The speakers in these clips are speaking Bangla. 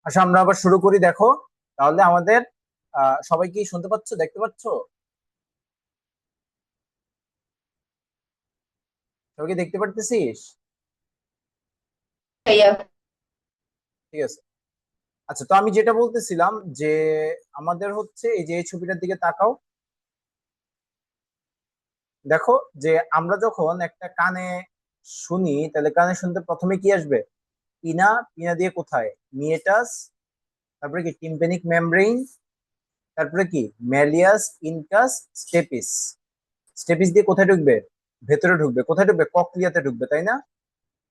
আচ্ছা, আমরা আবার শুরু করি। দেখো, তাহলে আমাদের সবাই কি শুনতে পাচ্ছ, দেখতে পাচ্ছ? সবাইকে দেখতে পারতেছিস? ভাইয়া। ঠিক আছে। আচ্ছা, তো আমি যেটা বলতেছিলাম যে আমাদের হচ্ছে এই যে এই ছবিটার দিকে তাকাও। দেখো, যে আমরা যখন একটা কানে শুনি, তাহলে কানে শুনতে প্রথমে কি আসবে? পিনা। পিনা দিয়ে কোথায়? মিয়েটাস। তারপরে কি টিম্পেনিক মেমব্রেন। তারপরে কি ম্যালিয়াস ইনকাস স্টেপিস। স্টেপিস দিয়ে কোথায় ঢুকবে? ভেতরে ঢুকবে। কোথায় ঢুকবে? ককলিয়াতে ঢুকবে, তাই না?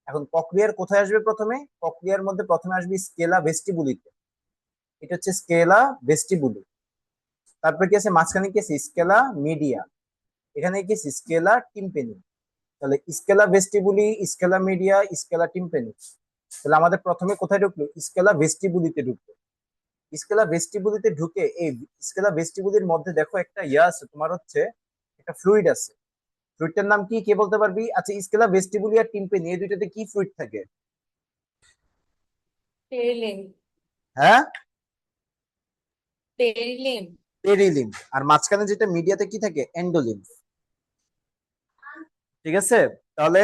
এখন ককলিয়ার কোথায় আসবে প্রথমে? ককলিয়ার মধ্যে প্রথমে আসবে স্কেলা ভেস্টিবুলিতে। এটা হচ্ছে স্কেলা ভেস্টিবুলি। তারপরে কি আছে মাঝখানে? কি আছে? Scala media. এখানে কি আছে? স্কেলা টিম্পেনি। তাহলে scala vestibuli, scala media, scala টিম্পেনি। তাহলে আমাদের প্রথমে কোথায় ঢুকলো? স্কেলা ভেস্টিবুলিতে ঢুকলো। স্কেলা ভেস্টিবুলিতে ঢুকে এই স্কেলা ভেস্টিবুলির মধ্যে দেখো একটা ইয়া আছে, তোমার হচ্ছে একটা ফ্লুইড আছে। ফ্লুইডটার নাম কি, কে বলতে পারবি? আচ্ছা, স্কেলা ভেস্টিবুলি আর টিম্পেনি এই দুইটাতে কি ফ্লুইড থাকে? পেরিলিম। হ্যাঁ, পেরিলিম। পেরিলিম। আর মাঝখানে যেটা মিডিয়াতে কি থাকে? এন্ডোলিম। ঠিক আছে। তাহলে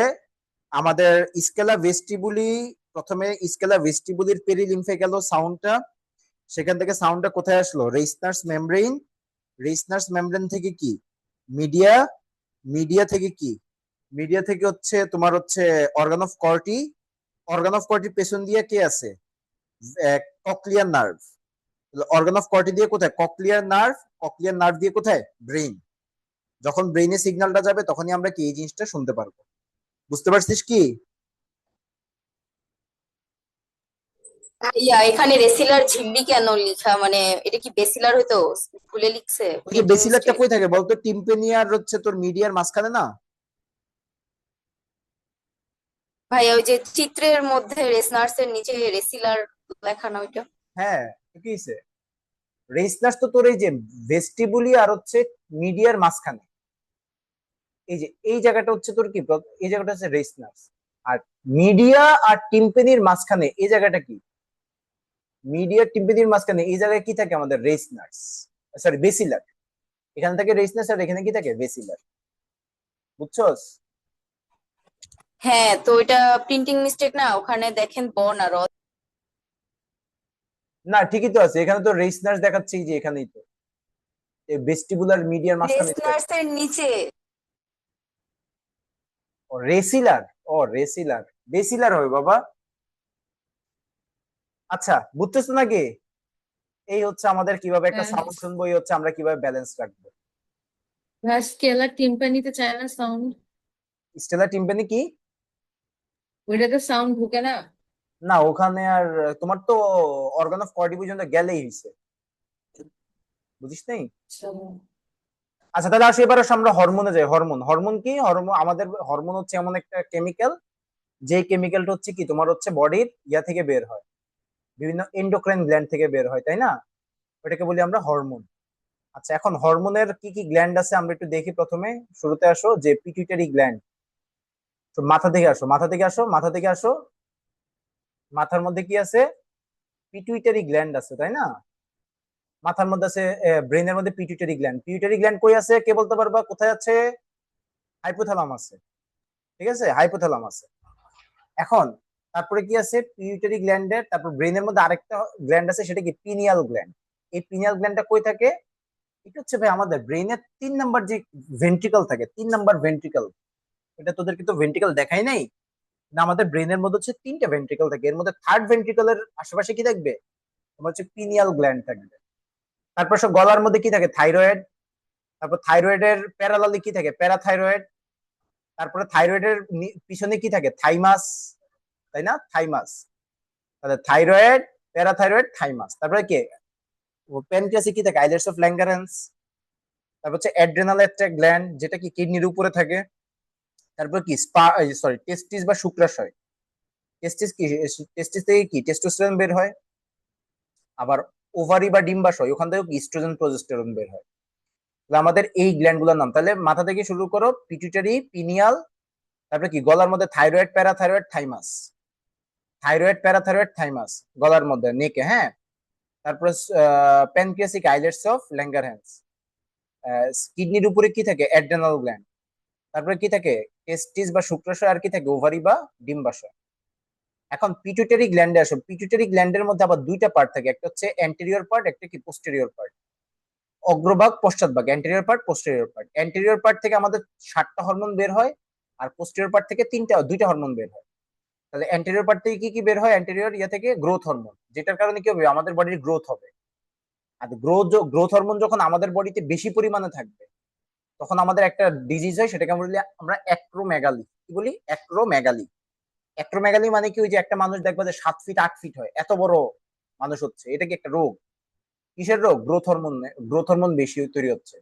আমাদের স্কেলা ভেস্টিবুলি, প্রথমে স্কেলা ভেস্টিবুলির পেরিলিম্ফে গেল সাউন্ডটা। সেখান থেকে সাউন্ডটা কোথায় আসলো? রেইসনার্স মেমব্রেন। রেইসনার্স মেমব্রেন থেকে কি? মিডিয়া। মিডিয়া থেকে কি? মিডিয়া থেকে হচ্ছে তোমার হচ্ছে organ of Corti. Organ of কর্টির পেছন দিয়ে কে আছে? Cochlear nerve. Organ of Corti দিয়ে কোথায়? Cochlear nerve. ককলিয়ার নার্ভ দিয়ে কোথায়? ব্রেইন। যখন ব্রেইনে সিগন্যালটা যাবে তখনই আমরা কি এই জিনিসটা শুনতে পারবো। বুঝতে পারছিস কি? এখানে রেসিলার ঝিল্লি কেন লিখা, মানে এটা কি বেসিলার হয়তো ভুলে লিখছে, ওই যে প্রিন্টিং বেসিলারটা মিস্টেক। কই থাকে বলতো? টিম্পেনি আর হচ্ছে তোর মিডিয়ার মাঝখানে না? ভাইয়া ওই যে চিত্রের মধ্যে রেসনার্স এর নিচে রেসিলার লেখা না ওইটা? হ্যাঁ, কি হইছে? রেইসনার্স তো তোর এই যে ভেস্টিবুলি আর হচ্ছে মিডিয়ার মাঝখানে। এই যে এই জায়গাটা হচ্ছে তোর কি, এই জায়গাটা হচ্ছে রেইসনার্স। আর মিডিয়া আর টিম্পেনির মাঝখানে এই জায়গাটা কি? মিডিয়া টিম্পেনির মাঝখানে এই জায়গায় কি থাকে? আমাদের রেইসনার্স, সরি বেসিলার। এখানে থাকে রেইসনার্স আর এখানে কি থাকে? বেসিলার। বুঝছস? হ্যাঁ, তো এটা প্রিন্টিং মিস্টেক না, ওখানে দেখেন বন আর না, ঠিকই তো আছে, এখানে তো রেইসনার্স দেখাচ্ছে, এই যে এখানেই তো ভেস্টিবুলার মিডিয়ার মাঝখানে তো রেসনার্স দেখাচ্ছে। এর নিচে। ও রেসিলার। ও রেসিলার। বেসিলার হবে বাবা। আচ্ছা, বুঝতেছো নাকি? এই হচ্ছে আমাদের কিভাবে একটা হ্যাঁ, সাউন্ড শুনবো, এই হচ্ছে আমরা কিভাবে ব্যালেন্স রাখবো। স্কেলার টিম্পানিতে চায় না সাউন্ড। স্টেলা টিম্পানি কি? ওইটাতে সাউন্ড ঢুকে না। না, ওখানে আর তোমার তো অর্গান অফ কর্ডি পর্যন্ত গেলেই হয়েছে। বুঝিস নাই? চলো। আচ্ছা, তাহলে আসো এবার আসো আমরা হরমোনে যাই। হরমোন। হরমোন কি? হরমোন আমাদের হরমোন হচ্ছে এমন একটা কেমিক্যাল, যে কেমিক্যালটা হচ্ছে কি তোমার হচ্ছে বডির ইয়া থেকে বের হয়, বিভিন্ন এন্ডোক্রাইন গ্ল্যান্ড থেকে বের হয়, তাই না? ওটাকে বলি আমরা হরমোন। আচ্ছা, এখন হরমোনের কি কি গ্ল্যান্ড আছে আমরা একটু দেখি। প্রথমে শুরুতে আসো যে পিটুইটারি গ্ল্যান্ড। তো মাথা থেকে আসো, মাথা থেকে আসো, মাথা থেকে আসো। মাথার মধ্যে কি আছে? পিটুইটারি গ্ল্যান্ড আছে, তাই না? মাথার মধ্যে আছে, ব্রেনের মধ্যে পিটুইটারি গ্ল্যান্ড। পিটুইটারি গ্ল্যান্ড কই আছে, কে বলতে পারবা কোথায় আছে? হাইপোথ্যালামাসে। ঠিক আছে, হাইপোথ্যালামাসে। এখন তারপরে কি আছে? পিটুইটারি গ্ল্যান্ডের তারপর ব্রেনের মধ্যে আরেকটা গ্ল্যান্ড আছে, সেটা কি? Pineal gland. এই পিনিয়াল গ্ল্যান্ডটা কই থাকে? এটা হচ্ছে ভাই আমাদের ব্রেনের 3 নাম্বার যে ভেন্ট্রিকল থাকে, 3 নাম্বার ভেন্ট্রিকল। এটা তোদেরকে তো ভেন্ট্রিকল দেখাই নাই না? আমাদের ব্রেনের মধ্যে হচ্ছে 3টা ভেন্ট্রিকল থাকে, এর মধ্যে থার্ড ভেন্ট্রিকলের আশেপাশে কি থাকবে? তোমার হচ্ছে পিনিয়াল গ্ল্যান্ড থাকবে। তারপর সব গলার মধ্যে কি থাকে? থাইরয়েড। তারপর থাইরয়েডের প্যারালালি কি থাকে? প্যারাথাইরয়েড। তারপরে থাইরয়েডের পিছনে কি থাকে? থাইমাস। তাই না? থাইমাস। তাহলে থাইরয়েড, প্যারাথাইরয়েড, থাইমাস। তারপরে কি? প্যানক্রিয়াসে কি থাকে? Islets of Langerhans. তারপর হচ্ছে অ্যাড্রেনাল একটা গ্ল্যান্ড, যেটা কি কিডনির উপরে থাকে। তারপর কি সরি টেস্টিস বা শুক্রাশয়। টেস্টিস কি? টেস্টিস থেকে কি টেস্টোস্টেরন বের হয়। আবার ওভারি বা ডিম্বাশয়, ওখান থেকে ইস্ট্রোজেন প্রজেস্টেরন বের হয়। তাহলে আমাদের এই গ্ল্যান্ড গুলোর নাম, তাহলে মাথা থেকে শুরু করো, পিটুইটারি, পিনিয়াল। তারপরে কি গলার মধ্যে thyroid, parathyroid, thymus. Thyroid, parathyroid, thymus গলার মধ্যে নেকে, হ্যাঁ। তারপরে প্যানক্রিয়াসিক আইলেটস অফ ল্যাঙ্গারহ্যান্স। কিডনির উপরে কি থাকে? Adrenal gland. তারপরে কি থাকে? টেস্টিস বা শুক্রাশয়, আর কি থাকে? ওভারি বা ডিম্বাশয়। এখন পিটুইটারি গ্ল্যান্ডে আসো। পিটুইটারি গ্ল্যান্ডের মধ্যে আবার দুইটা পার্ট থাকে, একটা হচ্ছে অ্যান্টেরিয়র পার্ট, একটা কি পোস্টেরিয়র পার্ট। অগ্রভাগ, পশ্চাৎভাগ, anterior part, posterior part. Anterior part থেকে আমাদের 7টা হরমোন বের হয়, আর পোস্টেরিয়র পার্ট থেকে দুইটা হরমোন বের হয়। তাহলে অ্যান্টেরিয়র পার্ট থেকে কি কি বের হয়? অ্যান্টেরিয়র ইয়া থেকে গ্রোথ হরমোন, যেটার কারণে কি হবে? আমাদের বডির গ্রোথ হবে। আর গ্রোথ হরমোন যখন আমাদের বডিতে বেশি পরিমাণে থাকবে, তখন আমাদের একটা ডিজিজ হয়, সেটাকে আমরা বলি অ্যাক্রোমেগালি। কি বলি? অ্যাক্রোমেগালি। অ্যাক্রোমেগালি মানে কি? ওই যে একটা মানুষ দেখবা যে 7 ফিট 8 ফিট হয়, এত বড় মানুষ হচ্ছে, এটা কি একটা রোগ? কিসের রোগ? গ্রোথ হরমোন বেশি তৈরি হচ্ছে।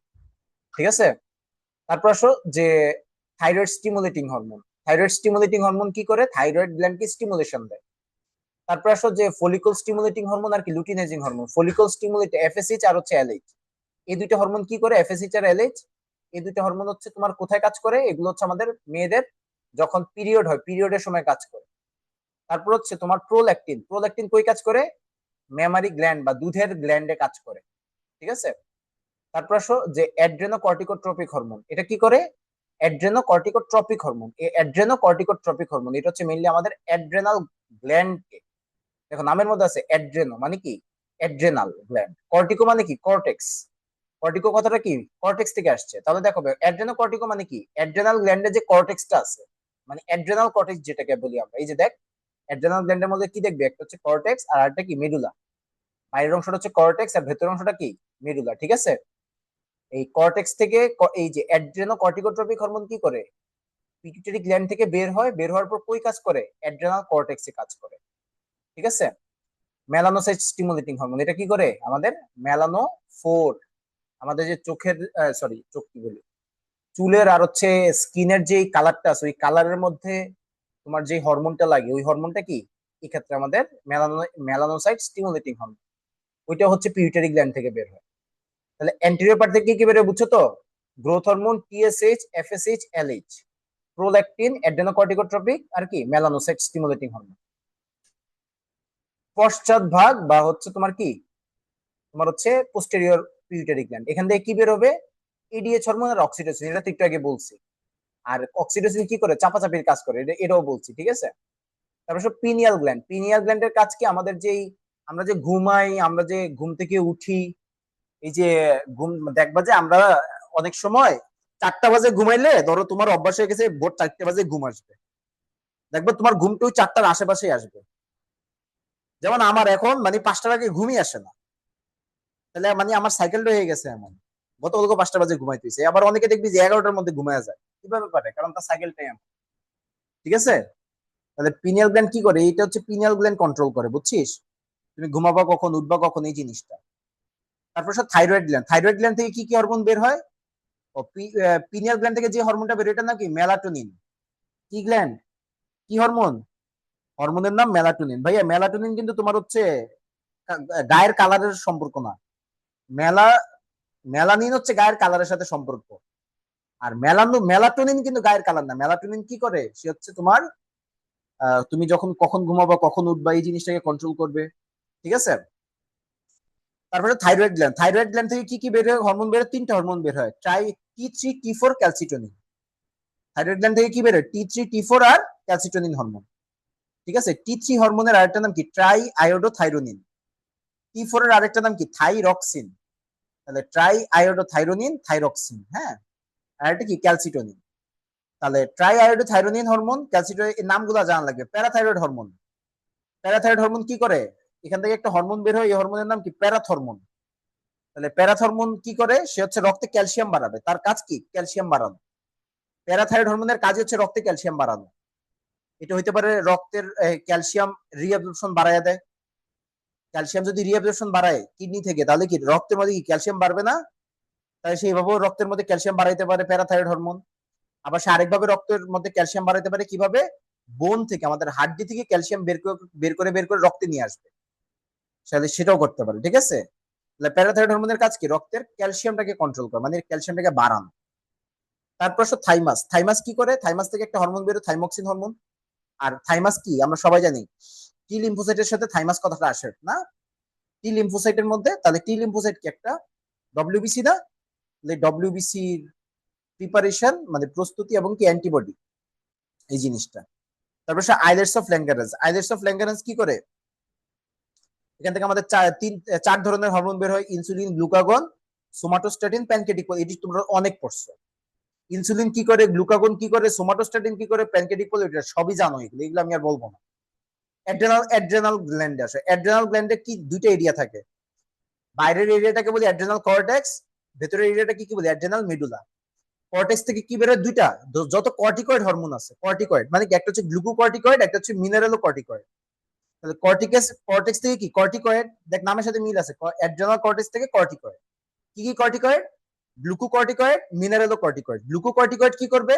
ঠিক আছে। তারপর আসো যে thyroid stimulating hormone. Thyroid stimulating hormone কি করে? থাইরয়েড গ্ল্যান্ডকে স্টিমুলেশন দেয়। তারপর আসো যে ফলিকল স্টিমুলেটিং হরমোন আর কি luteinizing hormone. Follicle stimulate FSH আর হচ্ছে এলএইচ। এই দুইটা হরমোন কি করে? এফএসএইচ আর এলএইচ, এই দুইটা হরমোন হচ্ছে তোমার কোথায় কাজ করে? এগুলো হচ্ছে আমাদের মেয়েদের যখন পিরিয়ড হয়, পিরিয়ডের সময় কাজ করে। তারপর হচ্ছে তোমার প্রোল্যাকটিন। প্রোল্যাকটিন কই কাজ করে? মেমারি গ্ল্যান্ড বা দুধের গ্ল্যান্ডে কাজ করে। ঠিক আছে। তারপর আসো যে অ্যাড্রেনোকর্টিকোট্রপিক হরমোন। এটা কি করে? অ্যাড্রেনোকর্টিকোট্রপিক হরমোন। এই অ্যাড্রেনোকর্টিকোট্রপিক হরমোন এটা হচ্ছে মেইনলি আমাদের অ্যাড্রেনাল গ্ল্যান্ডকে, দেখো নামের মধ্যে আছে অ্যাড্রেনো মানে কি? Adrenal gland. কর্টিকো মানে কি? কর্টেক্স। কর্টিকো কথাটা কি? কর্টেক্স থেকে আসছে। তাহলে দেখো অ্যাড্রেনো কর্টিকো মানে কি? অ্যাড্রেনাল গ্ল্যান্ডে যে কর্টেক্সটা আছে, মানে অ্যাড্রেনাল কর্টেক্স যেটাকে বলি আমরা। এই যে দেখ, অ্যাড্রেনাল গ্ল্যান্ডের মধ্যে কি দেখবি? একটা হচ্ছে কর্টেক্স আর একটা কি? মেডুলা। বাইরের অংশটা হচ্ছে কর্টেক্স আর ভেতরের অংশটা কি? মেডুলা। ঠিক আছে। এই কর্টেক্স থেকে এই যে অ্যাড্রেনো কর্টিকোট্রপিক হরমোন কি করে? পিটুইটারি গ্ল্যান্ড থেকে বের হয়, বের হওয়ার পর কই কাজ করে? অ্যাড্রেনাল কর্টেক্সে কাজ করে। ঠিক আছে। মেলানোসাইট স্টিমুলেটিং হরমোন এটা কি করে? আমাদের মেলানো ফোর, আমাদের যে চোখের, সরি চোখ কি বলি, চুলের আর হচ্ছে স্কিনের যে কালারটা আছে, ওই কালারের মধ্যে তোমার যে হরমোনটা লাগে, ওই হরমোনটা কি? এক্ষেত্রে আমাদের মেলানোসাইট স্টিমুলেটিং হরমোন। ওইটা হচ্ছে পিউটারি গ্ল্যান্ড থেকে বের হয়। তাহলে অ্যান্টেরিয়র পার্ট থেকে কি কি বের হয় বুঝছো তো? Growth hormone, TSH, FSH, LH, prolactin, adrenocorticotropic আর কি? Melanocyte stimulating hormone. পশ্চাৎ ভাগ বা হচ্ছে তোমার কি? তোমার হচ্ছে পোস্টেরিয়র পিউটারি গ্ল্যান্ড। এখান থেকে কি বের হবে? এডিএইচ হরমোন আর অক্সিটোসিন, এটা তো একটু আগে বলছি। আর অক্সিটোসিন কি করে? চাপাচাপির কাজ করে, এটাও বলছি। ঠিক আছে। তারপর সব পিনিয়াল গ্ল্যান্ড। পিনিয়াল গ্ল্যান্ডের কাজ কি? আমাদের যেই আমরা যে ঘুমাই, আমরা যে ঘুম থেকে উঠি, এই যে ঘুম, দেখবা যে আমরা অনেক সময় 4টা বাজে ঘুমাইলে, ধরো তোমার অভ্যাস হয়ে গেছে ভোর 4টে বাজে ঘুম আসবে, দেখবে তোমার ঘুমটা ওই 4টার আশেপাশেই আসবে। যেমন আমার এখন মানে 5টার আগে ঘুমই আসে না। তাহলে মানে আমার সাইকেলটা হয়ে গেছে এমন, গতকালকে 5টা বাজে ঘুমাইতেছে। আবার অনেকে দেখবি যে 11টার মধ্যে ঘুমায় যায়। কিভাবে পারে? কারণ তার সাইকেলটাই এমন। ঠিক আছে। তাহলে পিনিয়াল গ্ল্যান্ড কি করে? এটা হচ্ছে পিনিয়াল গ্ল্যান্ড কন্ট্রোল করে, বুঝছিস? তুমি ঘুমাবা কখন, উঠবা কখন, এই জিনিসটা। তারপর সব থাইরয়েড গ্ল্যান্ড। থাইরয়েড গ্ল্যান্ড থেকে কি কি হরমোন বের হয়? ও পিনিয়াল গ্ল্যান্ড থেকে যে হরমোনটা বের হয় এটার নাম কি? মেলাটোনিন। কি গ্ল্যান্ড? কি হরমোন? হরমোনের নাম মেলাটোনিন। ভাইয়া মেলাটোনিন কিন্তু তোমার হচ্ছে গায়ের কালারের সম্পর্ক না। মেলা মেলানিন হচ্ছে গায়ের কালারের সাথে সম্পর্ক। আর মেলাটোনিন কিন্তু গায়ের কালার না। মেলাটোনিন কি করে? সে হচ্ছে তোমার তুমি যখন কখন ঘুমাবা, কখন উঠবা, এই জিনিসটাকে কন্ট্রোল করবে। ঠিক আছে। তারপরে থাইরয়েড গ্ল্যান্ড। থাইরয়েড গ্ল্যান্ড থেকে কি কি বের হয়? হরমোন বের হয়, 3টা হরমোন বের হয়, T3, T4, calcitonin. Thyroid gland থেকে কি বের হয়? T3, T4 আর ক্যালসিটোনিন হরমোন। ঠিক আছে। T3 হরমোনের আরেকটা নাম কি? Try iodothyronine. T4 এর আরেকটা নাম কি? থাইরক্সিন। তাহলে ট্রাই আয়োডোথাইরোনিন, থাইরক্সিন, হ্যাঁ। আর একটা কি? ক্যালসিটোনিন। তাহলে ট্রাই আয়োডোথাইরোনিন হরমোন, ক্যালসিটোনিন, এই নামগুলো জানা লাগবে। Parathyroid hormone. প্যারাথাইরয়েড হরমোন কি করে? এখান থেকে একটা হরমোন বের হয়, এই হরমোনের নাম কি? প্যারাথরমোন। তাহলে প্যারাথরমোন কি করে? সে হচ্ছে রক্তে ক্যালসিয়াম বাড়াবে। তার কাজ কি? ক্যালসিয়াম বাড়ানো। প্যারাথাইরয়েড হরমোনের কাজ হচ্ছে রক্তে ক্যালসিয়াম বাড়ানো। এটা হইতে পারে রক্তের ক্যালসিয়াম রিঅ্যাবজর্পশন বাড়ায় দেয়। ক্যালসিয়াম যদি রিঅ্যাবজর্পশন বাড়ায় কিডনি থেকে, তাহলে কি রক্তের মধ্যে কি ক্যালসিয়াম বাড়বে না? তাই সেইভাবেও রক্তের মধ্যে ক্যালসিয়াম বাড়াইতে পারে প্যারাথাইরয়েড হরমোন। আবার সে আরেকভাবে রক্তের মধ্যে ক্যালসিয়াম বাড়াইতে পারে কিভাবে? বোন থেকে, আমাদের হাড্ডি থেকে ক্যালসিয়াম বের করে রক্তে নিয়ে আসবে, সেটাও করতে পারে। ঠিক আছে। তাহলে প্যারাথাইরয়েড হরমোনের কাজ কি? রক্তের ক্যালসিয়ামটাকে কন্ট্রোল করা, মানে ক্যালসিয়ামটাকে বাড়ানো। তারপর থাইমাস। থাইমাস কি করে? থাইমাস থেকে একটা হরমোন বেরোয়, থাইমক্সিন হরমোন। আর থাইমাস কি আমরা সবাই জানি, টি লিম্ফোসাইটের সাথে থাইমাস কথাটা আসে না, টি লিম্ফোসাইটের মধ্যে, তাহলে টি লিম্ফোসাইট কি একটা ডব্লিউবিসি না? ডব্লিউবিসির প্রিপারেশন মানে প্রস্তুতি এবং কি অ্যান্টিবডি এই জিনিসটা। তারপর islets of Langerhans, islets of Langerhans কি করে, এখান থেকে আমাদের চার ধরনের হরমোন বের হয়, ইনসুলিন, গ্লুকাগন, সোমাটোস্ট্যাটিন, প্যানকেটিক, এটি তোমরা অনেক পড়ছো। ইনসুলিন কি করে, গ্লুকাগন কি করে, সোমাটোস্ট্যাটিন কি করে, প্যানকেটিক, এটা সবই জানো, এগুলো আমি আর বলবো না। অ্যাড্রেনাল গ্ল্যান্ডে আসে, অ্যাড্রেনাল গ্ল্যান্ডে কি দুইটা এরিয়া থাকে, বাইরের এরিয়াটাকে বলি অ্যাড্রেনাল কর্টেক্স, ভেতরের এরিয়াটা কি বলি অ্যাড্রেনাল মেডুলা। কর্টেক্স থেকে কি বেরোয়, দুইটা যত কর্টিকয়েড হরমোন আছে, কর্টিকয়েড মানে কি, একটা হচ্ছে গ্লুকোকর্টিকয়েড, একটা হচ্ছে মিনারেলো কর্টিকয়েড। তাহলে কর্টেক্স থেকে কি কর্টিকয়েড, দেখ নামের সাথে মিল আছে, অ্যাড্রেনাল কর্টেক্স থেকে কর্টিকয়েড। কি কি কর্টিকয়েড, গ্লুকোকর্টিকয়েড, মিনারেলো কর্টিকয়েড। গ্লুকোকর্টিকয়েড কি করবে,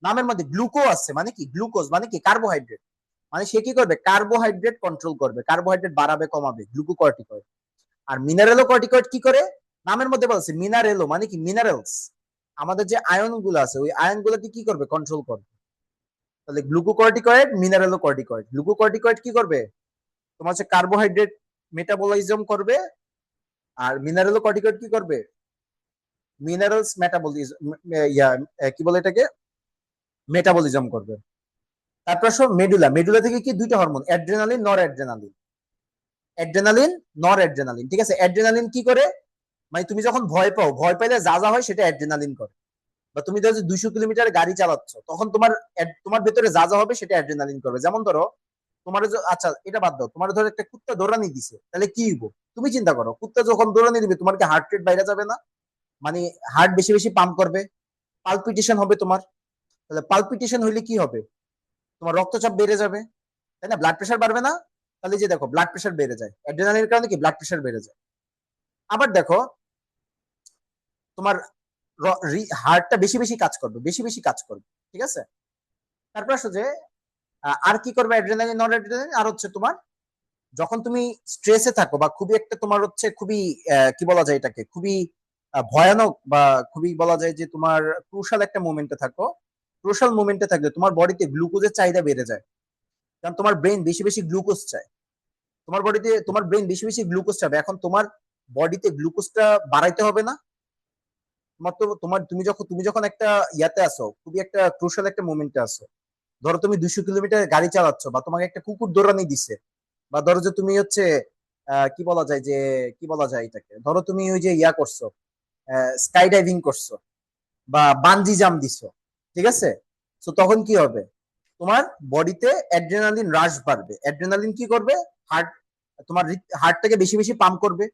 নামের মধ্যে গ্লুকো আছে মানে কি, গ্লুকোজ মানে কি কার্বোহাইড্রেট, মানে সে কি করবে, কার্বোহাইড্রেট কন্ট্রোল করবে, কার্বোহাইড্রেট বাড়াবে কমাবে, গ্লুকোকর্টিকয়েড। আর মিনারেলো কর্টিকয়েড কি করে, নামের মধ্যে বলছে মিনারেলো মানে কি মিনারেলস, আমাদের যে আয়ন গুলো আছে ওই আয়ন গুলোকে কি করবে, কন্ট্রোল করবে। তাহলে গ্লুকোকর্টিকয়েড, মিনারেলো কর্টিকয়েড। গ্লুকোকর্টিকয়েড কি করবে, তোমার হচ্ছে কার্বোহাইড্রেট মেটাবলিজম করবে, আর মিনারেলো কর্টিকয়েড কি করবে, মিনারেলস মেটাবলিজম, কি বলে এটাকে, মেটাবলিজম করবে। তারপর সব মেডুলা, মেডুলা থেকে কি দুইটা হরমোন, অ্যাড্রেনালিন, নর অ্যাড্রেনালিন, অ্যাড্রেনালিন, নর অ্যাড্রেনালিন, ঠিক আছে। অ্যাড্রেনালিন কি করে, মানে তুমি যখন ভয় পাও, ভয় পাইলে যা যা হয় সেটা অ্যাড্রেনালিন করে, বা তুমি ধরো 200 কিলোমিটার গাড়ি চালাচ্ছ, তখন তোমার ভেতরে যা যা হবে সেটা অ্যাড্রেনালিন করবে। যেমন ধরো তোমার, আচ্ছা এটা বাদ দাও, তোমার ধরো একটা কুত্তা দৌড়ানি দিছে, তাহলে কি হইব, তুমি চিন্তা করো, কুত্তা যখন দৌড়ানি দিবে তোমার কি হার্ট রেট বাইরে যাবে না, মানে হার্ট বেশি বেশি পাম্প করবে, পালপিটেশন হবে তোমার। তাহলে পালপিটেশন হইলে কি হবে, তোমার রক্তচাপ বেড়ে যাবে, তাই না, ব্লাড প্রেশার বাড়বে না। তাহলে যে দেখো ব্লাড প্রেশার বেড়ে যায়, অ্যাড্রেনালিনের কারণে কি ব্লাড প্রেশার বেড়ে যায়। আবার দেখো তোমার হার্টটা বেশি বেশি কাজ করবে, বেশি বেশি কাজ করবে, ঠিক আছে। তারপর আসো যে আর কি করবে অ্যাড্রেনালিন, নন অ্যাড্রেনালিন, আর হচ্ছে তোমার যখন তুমি স্ট্রেসে থাকো বা খুবই একটা তোমার হচ্ছে খুবই কি বলা যায় এটাকে, খুবই ভয়ানক বা খুবই বলা যায় যে তোমার ক্রুশাল একটা মোমেন্টে থাকো, ক্রুশাল মোমেন্টে থাকলে তোমার বডিতে গ্লুকোজের চাহিদা বেড়ে যায়, কারণ তোমার ব্রেন বেশি বেশি গ্লুকোজ চায়, তোমার বডিতে তোমার ব্রেন বেশি বেশি গ্লুকোজ চাবে। এখন তোমার বডিতে গ্লুকোজটা বাড়াইতে হবে না, তোমার তো তুমি যখন একটা ইয়াতে আসো, খুবই একটা ক্রুশাল একটা মোমেন্টে আসো, ধরো তুমি 200 কিলোমিটার গাড়ি চালাচ্ছ, বা তোমাকে একটা কুকুর দৌড়ানি দিছে, বা ধরো যে তুমি হচ্ছে কি বলা যায় যে, কি বলা যায় এটাকে, ধরো তুমি ওই যে ইয়া করছো, স্কাই ডাইভিং করছো, বা বানজি জাম্প দিছো, ঠিক আছে। তো তখন কি হবে, তোমার বডিতে অ্যাড্রেনালিন রাশ বাড়বে, অ্যাড্রেনালিন কি করবে, হার্ট তোমার হার্টটাকে বেশি বেশি পাম্প করবে।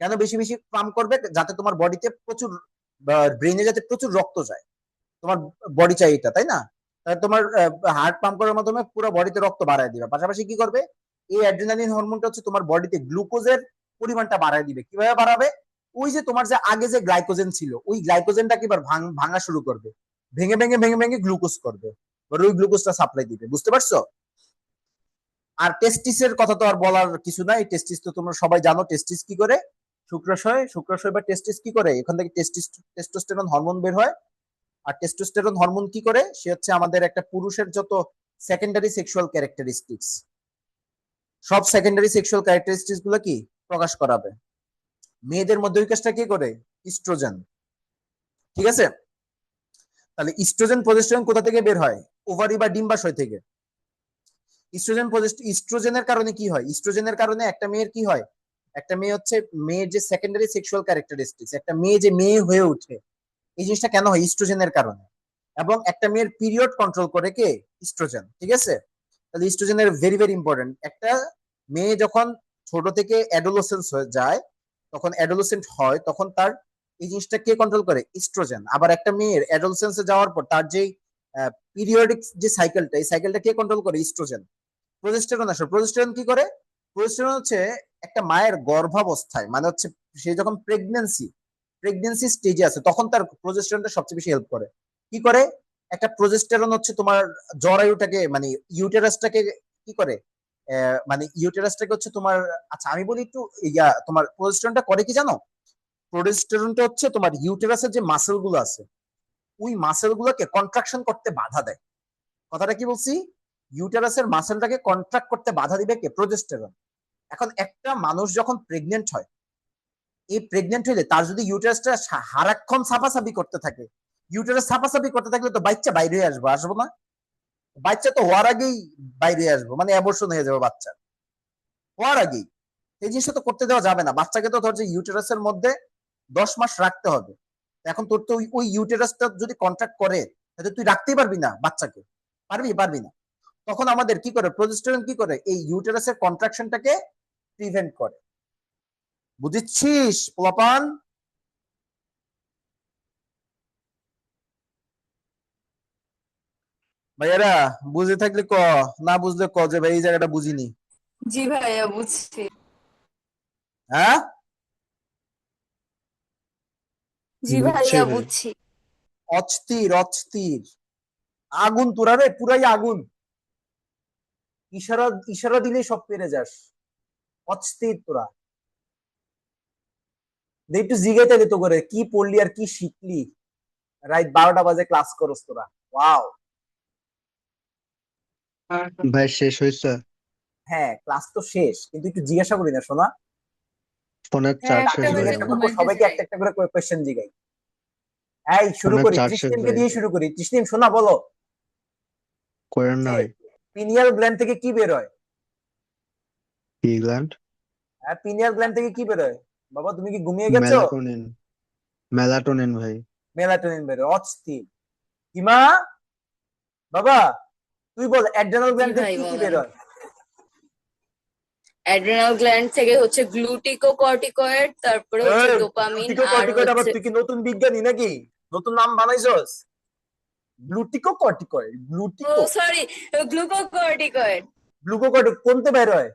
কেন বেশি বেশি পাম্প করবে, যাতে তোমার বডিতে প্রচুর, ব্রেনে যাতে প্রচুর রক্ত যায়, তোমার বডি চাই এটা, তাই না। তোমার হার্ট পাম্প করার মাধ্যমে পুরো বডিতে রক্ত বাড়ায় দিবে, পাশাপাশি কি করবে, এই অ্যাড্রিনালিন হরমোনটা হচ্ছে তোমার বডিতে গ্লুকোজের পরিমাণটা বাড়ায় দিবে। কিভাবে বাড়াবে, ওই যে তোমার যে আগে যে গ্লাইকোজেন ছিল, ওই গ্লাইকোজেনটাকে এবার ভাঙা শুরু করবে, ভেঙে ভেঙে ভেঙে ভেঙে গ্লুকোজ করবে, ওই গ্লুকোজটা সাপ্লাই দিবে, বুঝতে পারছো। আর টেস্টিসের কথা তো আর বলার কিছু নাই, টেস্টিস তো তোমরা সবাই জানো, টেস্টিস কি করে, শুক্রাশয় বা টেস্টিস কি করে, এখান থেকে টেস্টোস্টেরন হরমোন বের হয়। আর টেস্টোস্টেরন হরমোন কি করে, সে হচ্ছে আমাদের একটা পুরুষের যত সেকেন্ডারি সেক্সুয়াল ক্যারেক্টারিস্টিক্স, সব সেকেন্ডারি সেক্সুয়াল ক্যারেক্টারিস্টিক্স গুলো কি প্রকাশ করাবে। মেয়েদের মধ্যে ওই কাজটা কি করে, ইস্ট্রোজেন, ঠিক আছে। তাহলে ইস্ট্রোজেন প্রজেস্টেরন কোথা থেকে বের হয়, ওভারি বা ডিম্বাশয় থেকে। ইস্ট্রোজেনের কারণে কি হয়, ইস্ট্রোজেনের কারণে একটা মেয়ের কি হয়, একটা মেয়ে হচ্ছে, মেয়ের যে সেকেন্ডারি সেক্সুয়াল ক্যারেক্টারিস্টিক্স, একটা মেয়ে যে মেয়ে হয়ে ওঠে, এই জিনিসটা কেন হয়, ইস্ট্রোজেনের কারণে। এবং একটা মেয়ের পিরিয়ড কন্ট্রোল করে কে, ইস্ট্রোজেন, ঠিক আছে। তাহলে ইস্ট্রোজেনের ভেরি ভেরি ইম্পর্টেন্ট। একটা মেয়ে যখন ছোট থেকে অ্যাডোলেসেন্স হয়ে যায়, তখন অ্যাডোলেসেন্ট হয়, তখন তার এই জিনিসটা কে কন্ট্রোল করে, ইস্ট্রোজেন। আবার একটা মেয়ের অ্যাডোলেসেন্সে যাওয়ার পর তার যে পিরিয়ডিক যে সাইকেলটা, এই সাইকেলটা কে কন্ট্রোল করে, ইস্ট্রোজেন। প্রজেস্টেরন আসে, প্রজেস্টেরন কি করে, প্রজেস্টেরন হচ্ছে একটা মায়ের গর্ভাবস্থায়, মানে হচ্ছে সে যখন প্রেগনেন্সি স্টেজে আছে, তখন তার প্রজেস্টেরনটা সবচেয়ে বেশি হেল্প করে। কি করে, একটা প্রজেস্টেরন হচ্ছে তোমার জরায়ুটাকে, মানে ইউটেরাসটাকে কি করে, মানে ইউটেরাসটাকে হচ্ছে তোমার, আচ্ছা আমি বলি একটু, ইয়া তোমার প্রজেস্টেরনটা করে কি জানো, প্রজেস্টেরনটা হচ্ছে তোমার ইউটেরাসের যে মাসেল গুলো আছে, ওই মাসেল গুলোকে কন্ট্রাকশন করতে বাধা দেয়। কথাটা কি বলছি, ইউটেরাসের মাসেলটাকে কন্ট্রাক্ট করতে বাধা দিবে কে? প্রজেস্টেরন। এখন একটা মানুষ যখন প্রেগনেন্ট হয়, এই প্রেগনেন্ট হইলে তার যদি ইউটেরাসটা সারাক্ষণ সাফাসাফি করতে থাকে, ইউটেরাস সাফাসাফি করতে থাকলে তো বাচ্চা বাইরে আসবো, আসবো না? বাচ্চা তো হওয়ার আগেই বাইরে আসবো, মানে অ্যাবর্শন হয়ে যাবে বাচ্চা হওয়ার আগেই। এই জিনিসটা তো করতে দেওয়া যাবে না। বাচ্চাকে তো ধর যে ইউটেরাসের মধ্যে 10 মাস রাখতে হবে। এখন তোর তো ওই ইউটেরাসটা যদি কন্ট্রাক্ট করে, তাহলে তুই রাখতেই পারবি না বাচ্চাকে, পারবি না। তখন আমাদের কি করে, প্রজেস্টেরন কি করে, এই ইউটেরাসের কন্ট্রাকশনটাকে প্রিভেন্ট করে। বুঝছিস পোলাপান? ভাইয়ারা বুঝে থাকলে ক, না বুঝলে ক যে ভাই এই জায়গাটা বুঝিনি। জি ভাইয়া বুঝছি। হ্যাঁ, জি বুঝছি ভাইয়া ভাই। বুঝছি। অস্থির অস্থির আগুন তোরা রে, পুরাই আগুন। ইশারা ইশারা দিলেই সব পেরে যাস। অস্থির তোরা। দে একটু জিগাইতে দিত করে কি পড়লি আর কি শিখলি। রাত 12টা বাজে ক্লাস করস তোরা। ওয়াও। ভাই শেষ হয়েছে? হ্যাঁ, ক্লাস তো শেষ, কিন্তু একটু জিজ্ঞাসা করি না শোনা। ফোনের হ্যাঁ, চার্জ একটা শেষ বাজে ভাই জিজ্ঞাসা আমার। করবো, ঘুমাইতে সবাইকে যাই। একটা একটা করে কোয়েশ্চেন জিগাই। এই শুরু ফোনের করি, চার্জ শেষ তৃষ্ণিমকে ভাই। দিয়ে শুরু করি। তৃষ্ণিম শোনা, বলো করেন না যে ভাই। পিনিয়াল গ্ল্যান্ড থেকে কি বের হয়? কি গ্ল্যান্ড? হ্যাঁ, পিনিয়াল গ্ল্যান্ড থেকে কি বের হয়? বাবা তুমি কি ঘুমিয়ে গেছো? মেলাটোনিন। মেলাটোনিন ভাই। মেলাটোনিন বের হয়। অস্থির। হিমা, বাবা তুই বল অ্যাড্রেনাল জি গ্ল্যান্ড থেকে ভাই কি কি বলেন। বের হয়? অ্যাড্রেনাল গ্ল্যান্ড থেকে হচ্ছে গ্লুটিকোকর্টিকয়েড, তারপরে হচ্ছে ডোপামিন, আর গ্লুটিকোকর্টিকয়েড আবার হচ্ছে তুই কি নতুন বিজ্ঞানী নাকি? নতুন নাম বানাইছস? গ্লুটিকোকর্টিকয়েড, ও সরি, গ্লুকোকর্টিকয়েড। গ্লুকোকর্টিক কোনতে বের হয়?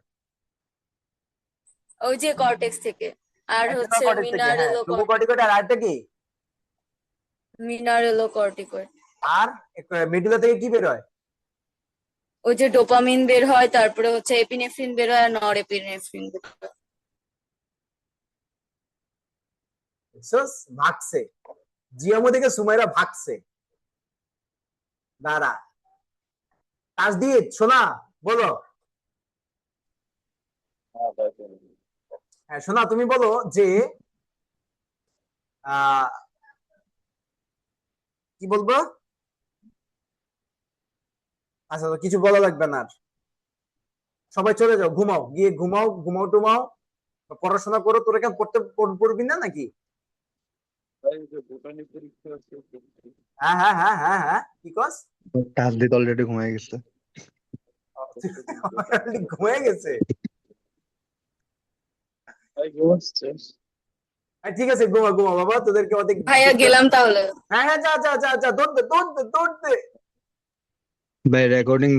ওই যে কর্টেক্স থেকে। আর অ্যাড্রেনাল হচ্ছে কর্টেক্স থেকে, হ্যাঁ গ্লুকোকর্টিকয়েড। আর আরেকটা কি? মিনারেলোকর্টিকয়েড। আর মিডুলা থেকে কি বের হয়? ওই যে ডোপামিন বের হয়, তারপরে হচ্ছে এপিনেফ্রিন বের হয়, আর নরএপিনেফ্রিন বের হয়। বুঝছস? ভাগছে। জিয়ামো থেকে সুমাইরা ভাগছে। দাঁড়া, তাজদিদ শোনা, বলো। হ্যাঁ শোনা, তুমি বলো যে আহ কি বলবো? আচ্ছা তো কিছু বলা লাগবে না আর। সবাই চলে যাও, ঘুমাও, গিয়ে ঘুমাও, ঘুমাও টুমাও, পড়াশোনা করো। তোরা কেন পড়বি না নাকি? হ্যাঁ হ্যাঁ হ্যাঁ হ্যাঁ হ্যাঁ, কি কস? তাসদিদ অলরেডি ঘুমায় গেছে। ঘুমিয়ে গেছে। ঠিক আছে, ঘুমা ঘুমা বাবা, তোদেরকে অনেক। ভাইয়া গেলাম তাহলে। হ্যাঁ হ্যাঁ, যা যা যা যা, দৌড় দে দৌড় দে দৌড় দে। ভাই রেকর্ডিং